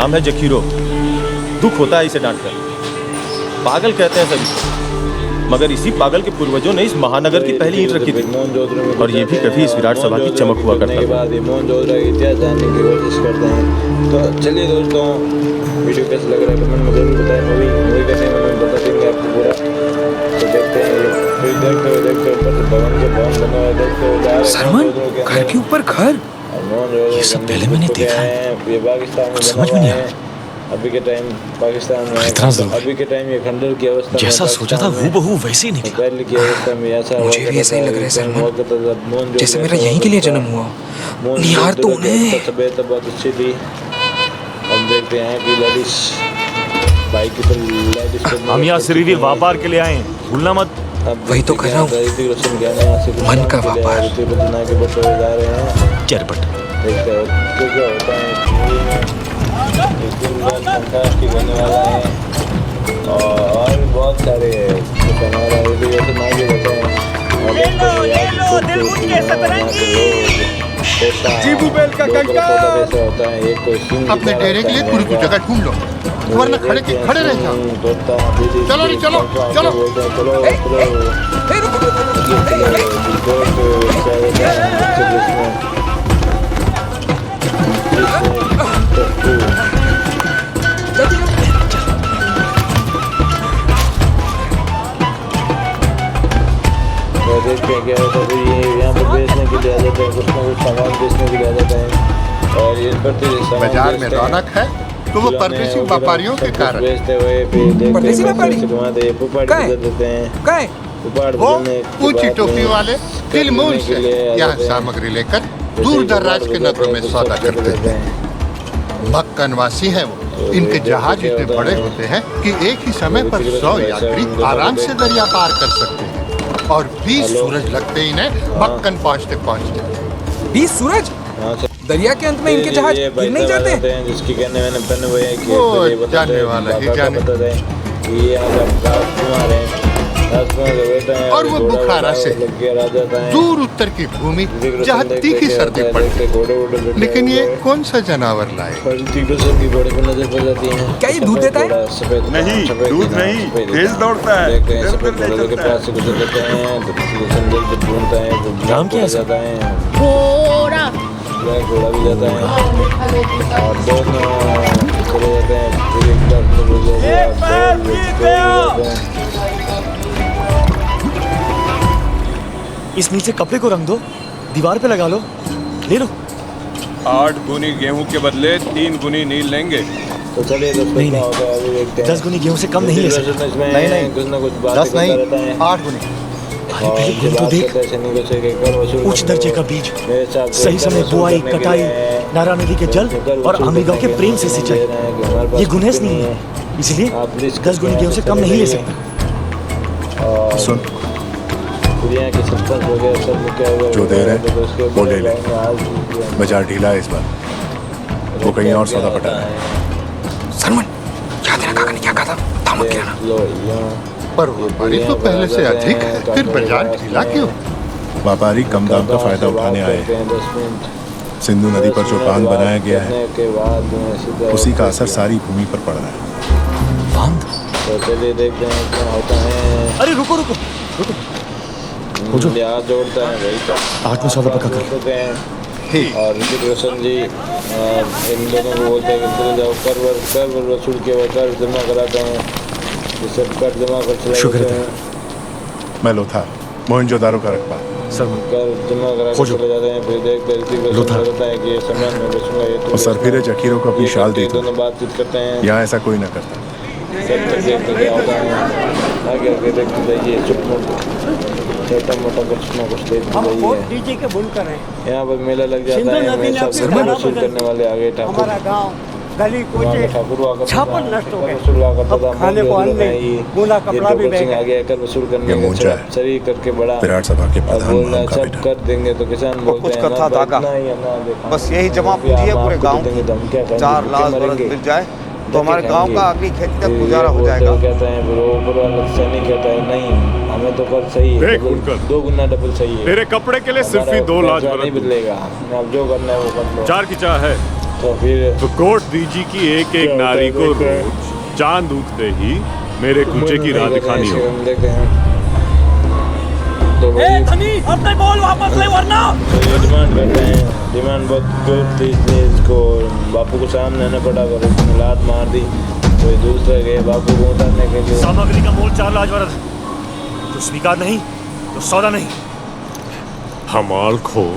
नाम है जखीरो। दुख होता है इसे डांटकर। पागल कहते हैं सभी, मगर इसी पागल के पूर्वजों ने इस महानगर की पहली ईंट रखी थी, और ये भी कभी इस विराट सभा की चमक हुआ करता था। मोहनजोदड़ो का इतिहास जानने की कोशिश करते हैं। तो चलिए दोस्तों, वीडियो कैसा लग रहा है कमेंट में जरूर बताएं। मूवी करने में बता देंगे आपको पूरा। तो देखते हैं, फिर देखते हुए ऊपर से भवन बना हुआ देखते हुए जा रहे हैं। सरमन, घर के ऊपर घर, ये सब पहले मैंने देखा है। ये पाकिस्तान में समझ में नहीं आया। अभी के टाइम पाकिस्तान में इतना जरूर। अभी के टाइम ये खंडर की अवस्था जैसा सोचा था हूबहू वैसे ही निकला। पहले की अवस्था में ऐसा मुझे भी ऐसा ही लग रहा है सलमान, जैसे मेरा यहीं के लिए जन्म हुआ। निहार तो उन्हें। तबीयत बहुत अच्छी थी। हम देखते हैं कि लेडीज बाइक पर लेडीज हम यहाँ शरीरी व्यापार के लिए आए हैं, भूलना मत। वही तो कर रहा हूँ, मन का व्यापार। जा रहे हैं चरपट। देखते हैं तो क्या होता है। फंटास्टिक होने वाला है और भी बहुत सारे हमारा अपने डेरे के लिए पूरी कुछ जगह ढूंढ लो, वरना खड़े रह जाओ। चलो नहीं, चलो चलो। देखते हैं क्या होता है। ये यहाँ पर बेचने के लिए आ जाते हैं, कुछ ना कुछ सामान बेचने के लिए आ जाते हैं। और ये बाजार में रौनक है तो वो परदेसी व्यापारियों के कारण। बेचते हुए फिर देखते हैं वो ऊंची टोपी वाले तिलमूल से यहाँ सामग्री लेकर दूर दराज के नगरों में सौदा करते हैं। मक्कन वासी हैं वो। इनके जहाज इतने बड़े होते हैं कि एक ही समय पर 100 यात्री आराम से दरिया पार कर सकते हैं, और 20 सूरज लगते इन्हें मक्कन पहुँचते। 20 सूरज? दरिया के अंत में इनके जहाज गिर नहीं जाते? जिसकी कहने मैंने पहने हुए हैं कि वो जानने वाला ही जाने। और वो बुखारा से दूर उत्तर की भूमि जहाँ तीखी सर्दी पड़ती, लेकिन ये कौन सा जानवर लाए? क्या ये दूध देता है? नहीं, दूध नहीं, तेज दौड़ता है। नाम क्या है? घोड़ा भी जाता है और दोनों चले जाते हैं। इस नीचे कपड़े को रंग दो, दीवार पे लगा लो, ले लो। 8 गुनी गेहूं के बदले 3 गुनी नील लेंगे। तो चलिए नहीं, 10 गुनी गेहूं से कम नहीं ले सकते। नहीं, कुछ ना कुछ 10 नहीं, 8 गुनी। पहले गुण तो देख, उच्च दर्जे का बीज, सही समय बुआई, कटाई, नारा नदी के जल और आम्बी गांव के प्रेम से सिंचाई, ये गुनहस नहीं है, इसलिए 10 गुनी गेहूं से कम नहीं ले सकते। सुन, जो दे रहे वो ले ले। बाजार ढीला है इस बार, वो कहीं और सौदा पटा है। सरमन, याद है ना काका ने क्या कहा था? दामद गिराना। पर व्यापारी तो पहले से अधिक है, फिर बाजार ढीला क्यों? व्यापारी कम दाम का फायदा उठाने आए हैं। सिंधु नदी पर जो बांध बनाया गया है, उसी का असर सारी भूमि पर पड़ रहा है। बांध? तो चलिए देखते हैं क्या होता है। अरे रुको रुको रुको, जोड़ता है भाई। 8 में सौदा पक्का कर। और ऋतिक रोशन जी इन दोनों को बोलते हैं कि चले जाओ, कर वसूल के हुए कर जमा कराते हैं। सब कर जमा कर चले जाते हैं। मैं लोथा मोहनजोदारो का रखवा कर जमा करा के चले जाते हैं। फिर देखते हैं ऋतिक रोशन बताता है कि ये सामान में बेचूंगा, ये और सरफिरे जखीरो को अपनी शाल दी। दोनों बातचीत करते हैं। यहाँ ऐसा कोई ना करता। देखते क्या होता है आगे देखते जाइए। चुप छोटा मोटा कुछ ना कुछ देखते जाइए। यहाँ पर मेला लग जाता है। वसूल करने वाले आगे ठाकुर गली कोचे छापन नष्ट हो गए। अब खाने को अन्न गोला कपड़ा भी आ गया। कर वसूल करने का शरीर करके बड़ा विराट सभा के प्रधान सब कर देंगे। तो किसान बोलते हैं कुछ था बस यही जमा पूंजी है पूरे गांव की। 4 लाख बरस मिल जाए तो हमारे गांव का अगली खेती का गुजारा हो जाएगा। कहता है सैनिक कहता है नहीं, हमें तो कर सही है, 2 गुना डबल सही है। तेरे कपड़े के लिए सिर्फ ही 2 लाख नहीं बदलेगा। अब जो करना है वो कर लो। 4 की चाह है। तो फिर तो कोट दीजी की एक एक नारी को रोज चांद उगते ही मेरे कूचे की राह दिखानी हो। हम देखते हैं तो अपने बॉल वापस ले वरना ये डिमांड करते हैं, डिमांड बहुत कोर्ट थी इसलिए इसको बापू को सामने आना पड़ा और उसने लात मार दी। कोई दूसरा गए बापू को उतारने के लिए। सामग्री का मोल 4 लाख वरद, तो स्वीकार नहीं तो सौदा नहीं। हमाल खोर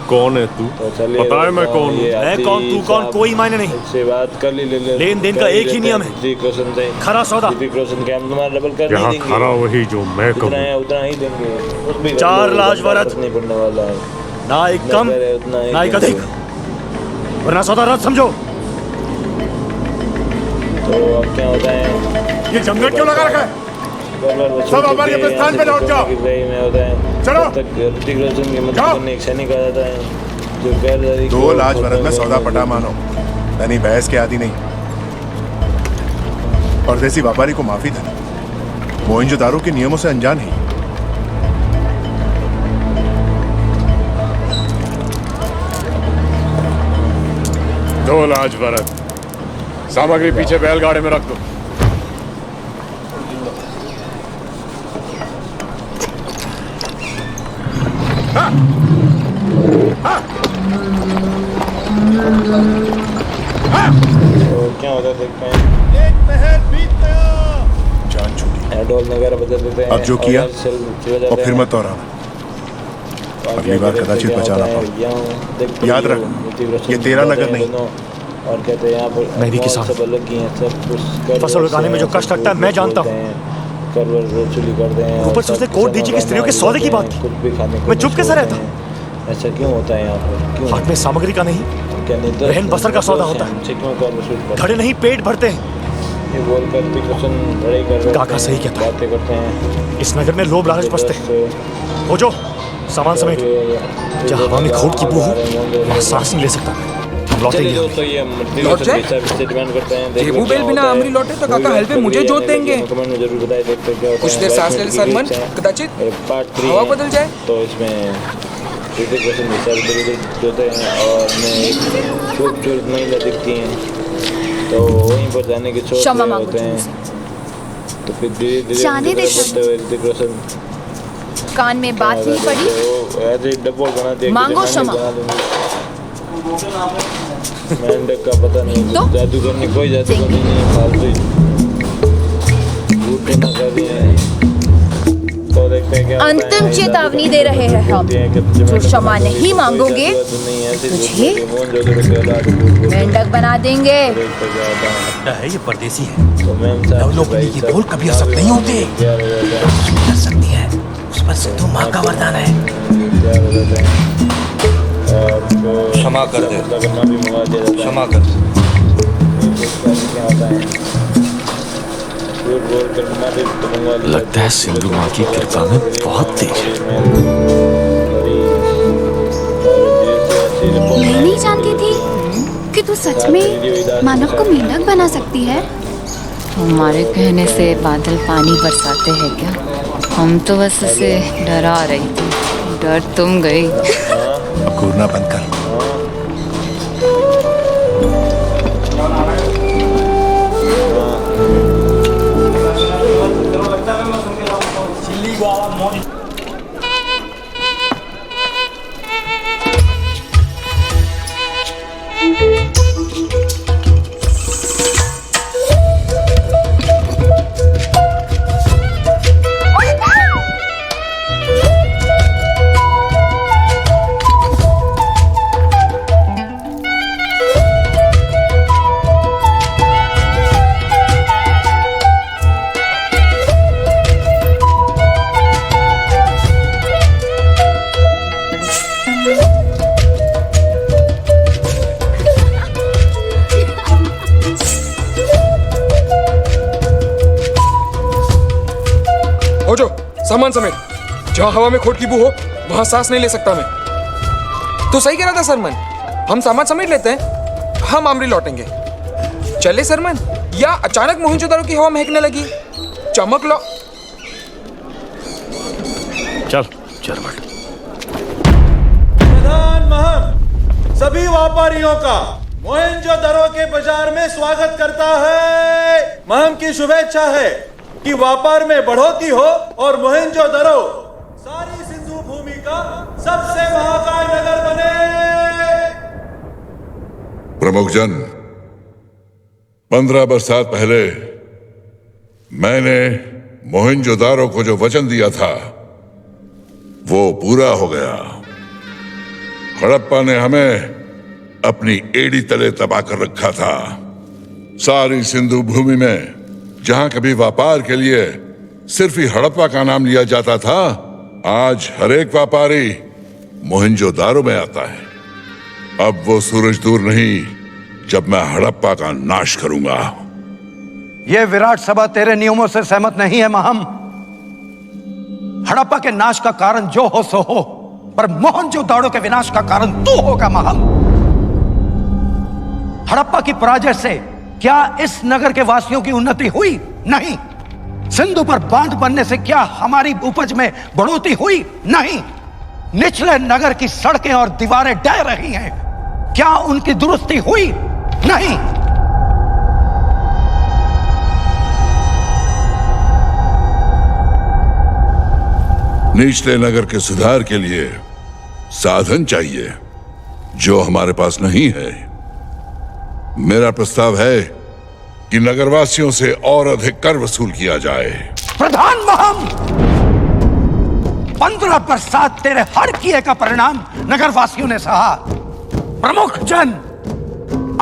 कौन है तू? तो चलिए पता है मैं कौन हूँ? मैं कौन तू कौन कोई मायने नहीं। इससे बात कर ली लेन देन का एक ही नियम है, ऋतिक रोशन से खरा सौदा। ऋतिक रोशन के हम तुम्हारा डबल कर नहीं यहाँ देंगे, खरा वही जो मैं उतना कहूँ। है उतना ही देंगे। कुछ भी 4 लाख वरद नहीं पड़ने वाला है, ना एक कम उतना ही ना एक देंगे। अधिक, वरना सौदा रद्द समझो। तो अब क्या होता है, ये जमघट क्यों लगा रखा है? सब हमारे अपने स्थान पे लौट जाओ। चलो। तक ऋतिक रोशन की मदद करने एक सैनिक आ जाता है जो गैरदारी 2 लाख वरद में सौदा पटा मानो, यानी बहस के आदि नहीं। और देसी व्यापारी को माफी देना, मोहनजोदारो के नियमों से अनजान ही। दो लाज वरद, सामग्री पीछे बैलगाड़ी में रख दो। तो क्या होता है देखते हैं, जान छूटी, डोल वगैरह बदल देते हैं। अब जो किया और चले जाते और फिर हैं। मत दोहराना। अगली बार कदाचित बचा ना पाओ। याद रख, ये तेरा नगर नहीं। और कहते हैं यहाँ पर मैं भी किसान सब अलग ही हैं, सब कुछ फसल उगाने में जो कष्ट लगता है मैं जानता हूँ। वसूली करते हैं। ऊपर से उसने कोर्ट दीजिए की स्त्रियों के सौदे की बात की। कुछ भी खाने को मैं चुप कैसे रहता? ऐसा क्यों होता है यहाँ पर? क्यों? हाथ में सामग्री का नहीं, क्या नहीं तो रहन बसर का सौदा होता है। हमसे क्यों कर वसूल करते हैं? खड़े नहीं पेट भरते हैं। ये बोलकर भी क्वेश्चन बड़े कर रहे हैं। काका सही कहता है। बातें करते हैं। इस नगर में लोभ लालच बसते हैं। हो जो सामान समेट, जहाँ हवा में खोट की बू हो वहाँ सांस नहीं ले सकता। हम लौटेंगे। चलिए दोस्तों, ये लौट जाए? डिमांड करते हैं। जेबू बेल बिना अमरी लौटे तो काका हल्वे मुझे जोत देंगे। कमेंट में जरूर बताइए, देखते हैं क्या होता है। कुछ देर सांस ले ले सरमन, कदाचित पार्ट 3 हवा बदल जाए। तो इसमें ऋतिक रोशन भी सब इधर जोते हैं और मैं खूबसूरत महिला दिखती हैं, तो वहीं पर जाने की सोच क्षमा रहे मांगो होते हैं। तो फिर धीरे धीरे जाने दे बढ़ते हुए ऋतिक रोशन कान में बात नहीं पड़ी, ऐसे एक डब्बा बना दिया, मांगो क्षमा। मेंढक का पता नहीं, तो? जादू करने कोई जादू करनी नहीं है, फालतू झूठे ना कर रही हैं। तो देखते हैं क्या होता है। अंतिम चेतावनी दे रहे हैं हम, जो क्षमा नहीं मांगोगे तुझे मेंढक बना देंगे। है ये परदेसी है, तो मैम नवलोकनी के बोल कभी असत नहीं होते। कर सकती है, उस पर सिद्धू माँ का वरदान है। क्षमा कर दे, क्षमा कर दे। लगता है सिंधु माँ की कृपा में बहुत तेज है। मैं नहीं जानती थी कि तू सच में मानव को मेंढक बना सकती है। हमारे कहने से बादल पानी बरसाते हैं क्या? हम तो बस उसे डरा रही थी, डर तुम गई। अब घूरना बंद कर। सामान समेट, जहाँ हवा में खोट की बू हो वहाँ सांस नहीं ले सकता मैं। तो सही कह रहा था सरमन, हम सामान समेट लेते हैं, हम आमरी लौटेंगे। चले सरमन, या अचानक मोहनजोदारो की हवा महकने लगी, चमक लो। चल चरमट। प्रधान महम, सभी व्यापारियों का मोहनजोदड़ो के बाजार में स्वागत करता है। महम की शुभेच्छा है कि व्यापार में बढ़ोतरी हो और मोहनजोदड़ो सारी सिंधु भूमि का सबसे महाकाय नगर बने। प्रमुख जन, 15 बरसात पहले मैंने मोहनजोदड़ो को जो वचन दिया था वो पूरा हो गया। हड़प्पा ने हमें अपनी एड़ी तले दबा कर रखा था। सारी सिंधु भूमि में जहां कभी व्यापार के लिए सिर्फ ही हड़प्पा का नाम लिया जाता था, आज हर एक व्यापारी मोहनजोदड़ो में आता है। अब वो सूरज दूर नहीं जब मैं हड़प्पा का नाश करूंगा। ये विराट सभा तेरे नियमों से सहमत नहीं है महम। हड़प्पा के नाश का कारण जो हो सो हो, पर मोहनजोदड़ो के विनाश का कारण तू होगा महम। हड़प्पा की पराजय से क्या इस नगर के वासियों की उन्नति हुई? नहीं। सिंधु पर बांध बनने से क्या हमारी उपज में बढ़ोतरी हुई? नहीं। निचले नगर की सड़कें और दीवारें ढह रही हैं, क्या उनकी दुरुस्ती हुई? नहीं। निचले नगर के सुधार के लिए साधन चाहिए जो हमारे पास नहीं है। मेरा प्रस्ताव है कि नगरवासियों से और अधिक कर वसूल किया जाए। प्रधान महम, 15 बरसात तेरे हर किए का परिणाम नगरवासियों ने सहा। प्रमुख जन,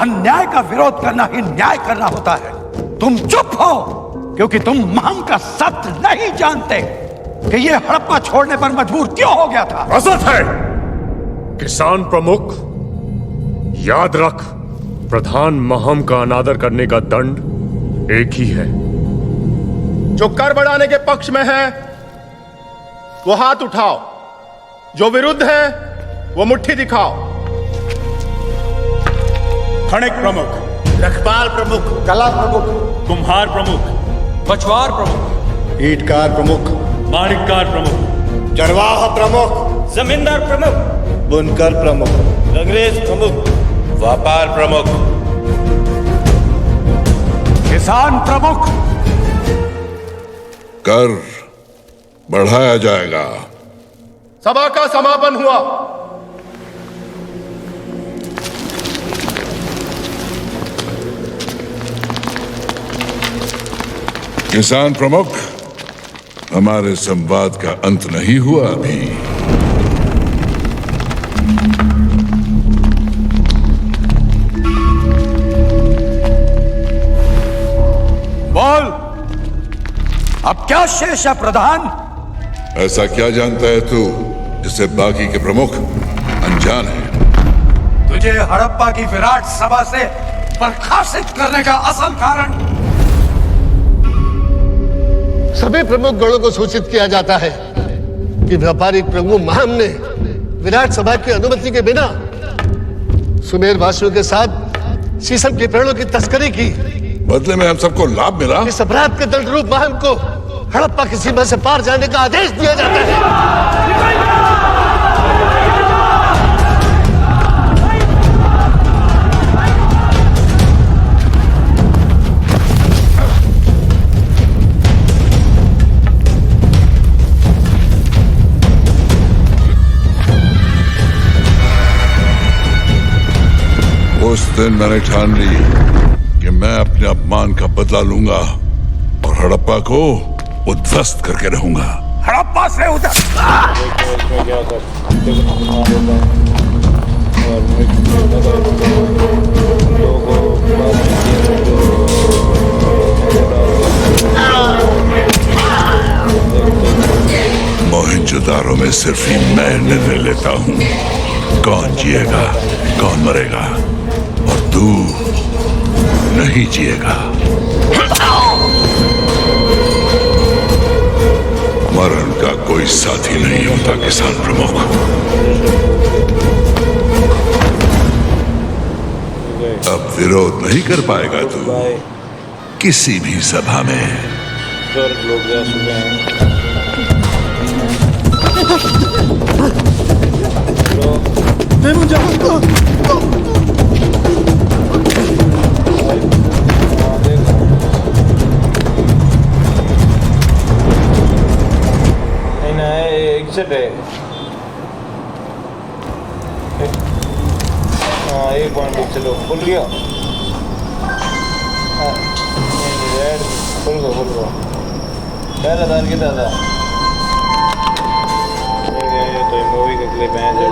अन्याय का विरोध करना ही न्याय करना होता है। तुम चुप हो क्योंकि तुम महम का सत्य नहीं जानते कि ये हड़प्पा छोड़ने पर मजबूर क्यों हो गया था। असत है किसान प्रमुख, याद रख, प्रधान महम का अनादर करने का दंड एक ही है। जो कर बढ़ाने के पक्ष में है वो हाथ उठाओ, जो विरुद्ध है वो मुट्ठी दिखाओ। खनिक प्रमुख, लखपाल प्रमुख, कला प्रमुख, कुम्हार प्रमुख, मछुआर प्रमुख, ईंटकार प्रमुख, माणिककार प्रमुख, चरवाह प्रमुख, जमींदार प्रमुख, बुनकर प्रमुख, अंग्रेज प्रमुख, व्यापार प्रमुख, किसान प्रमुख। कर बढ़ाया जाएगा। सभा का समापन हुआ। किसान प्रमुख, हमारे संवाद का अंत नहीं हुआ अभी। बोल, अब क्या शेष है प्रधान? ऐसा क्या जानता है तू जिससे बाकी के प्रमुख अनजान है? तुझे हड़प्पा की विराट सभा से बर्खास्त करने का असल कारण सभी प्रमुख गणों को सूचित किया जाता है कि व्यापारिक प्रमुख महम ने विराट सभा की अनुमति के बिना सुमेर वासियों के साथ शीशम के पेड़ों की तस्करी की। बदले में हम सबको लाभ मिला। इस अपराध के दंड रूप महम को हड़प्पा की सीमा से पार जाने का आदेश दिया जाता है। उस दिन मैंने ठान ली कि मैं अपने अपमान का बदला लूंगा और हड़प्पा को उद्ध्वस्त करके रहूंगा। हड़प्पा से उधर। मोहनजोदड़ो में सिर्फ ही मैं निर्णय लेता हूँ कौन जिएगा कौन मरेगा, और तू नहीं जिएगा। मरण का कोई साथी नहीं होता किसान प्रमुख। अब विरोध नहीं कर पाएगा तू किसी भी सभा में। लोग जा चुके हैं। मैं फिक्सड है। हाँ, एक पॉइंट चलो खुल गया। रेड खुल गया। पहला तार कितना था? तो मूवी का क्लिप है जो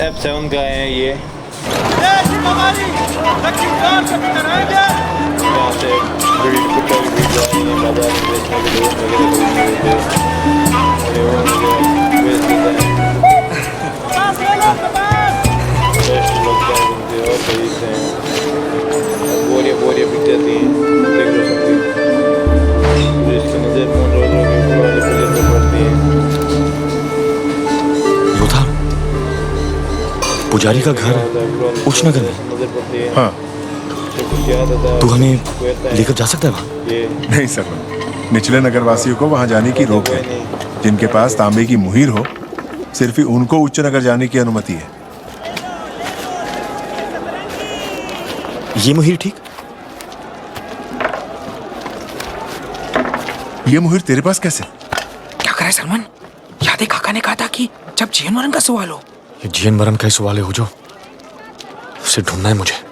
F7 का है ये। यहाँ से बड़ी कुत्ता भी बीच जा रही है बाजार में बेचने के लिए वगैरह बेच देता है। बेस्ट लोग क्या घूमते हैं और सही से बोरियाँ बिक जाती हैं। देख लो सब कोई इसकी नज़र कौन रोज रोज ऊपर वाले प्लेयर पर पड़ती है। योधा, पुजारी का घर उच्च नगर में। नजर पड़ती है। हाँ। तू हमें लेकर जा सकता है वहाँ? नहीं सर, निचले नगरवासियों को वहाँ जाने की रोक है। जिनके पास तांबे की मुहीर हो, सिर्फ ही उनको उच्च नगर जाने की अनुमति है। ये मुहीर ठीक? ये मुहीर तेरे पास कैसे? क्या करे सलमान? याद है काका ने कहा था कि जब जीवन मरण का सवाल हो। ये जीवन मरण का सवाल है हो जो उसे ढूंढना है मुझे।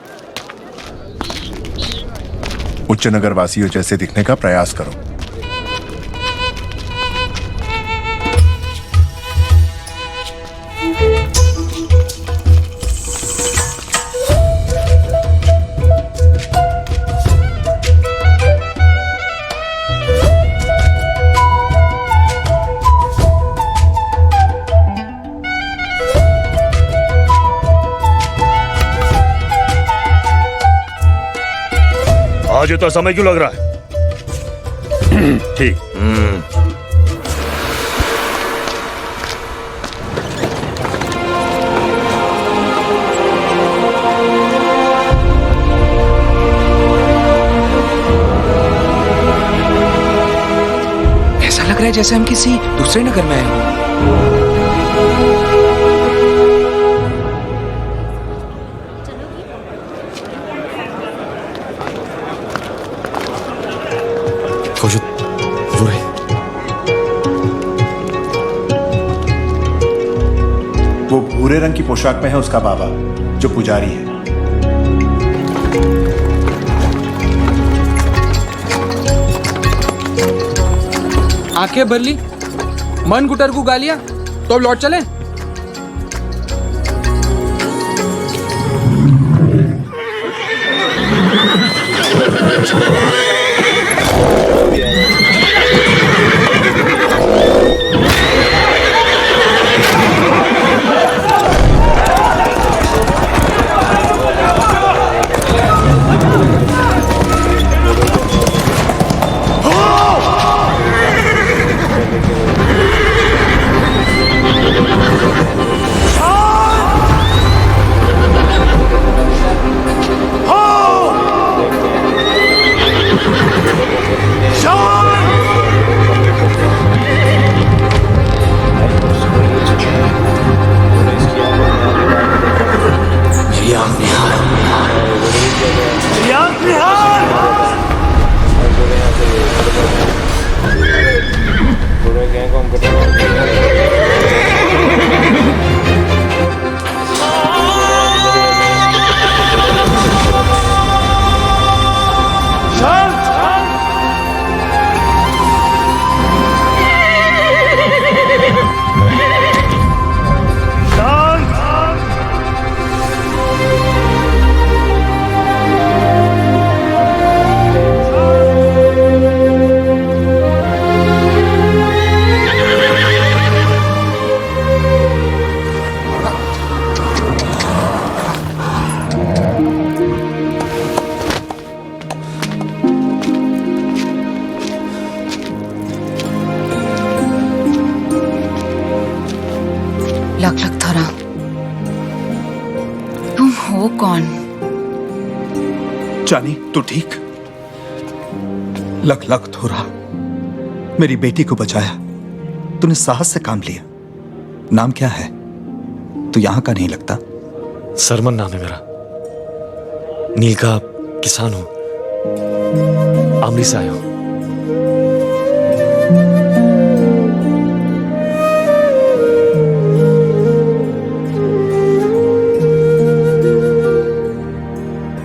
उच्च नगर वासियों जैसे दिखने का प्रयास करो। आज इतना समय क्यों लग रहा है? ठीक। ऐसा लग रहा है जैसे हम किसी दूसरे नगर में आए हों। वो रहे। वो भूरे रंग की पोशाक में है उसका बाबा, जो पुजारी है। आंखें भर ली, मन गुटर को गा लिया, तो अब लौट चले। लख थोरा, तुम हो कौन? जानी तू ठीक? लख लख थोरा, मेरी बेटी को बचाया। तूने साहस से काम लिया। नाम क्या है? तू यहां का नहीं लगता। सरमन नाम है मेरा। नील का किसान हूं, आमली से आया हूं।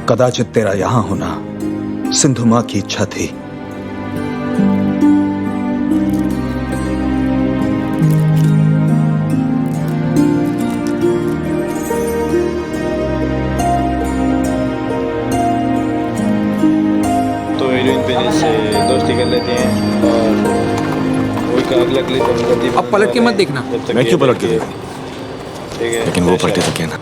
कदाचित तेरा यहां होना सिंधु मां की इच्छा थी। तो हीरोइन पे से दोस्ती कर लेते हैं और वही का अगला क्लिप हम कर दी। अब पलट के मत देखना। मैं क्यों पलट के देखूं? ठीक है, लेकिन वो पलटे तो क्या ना।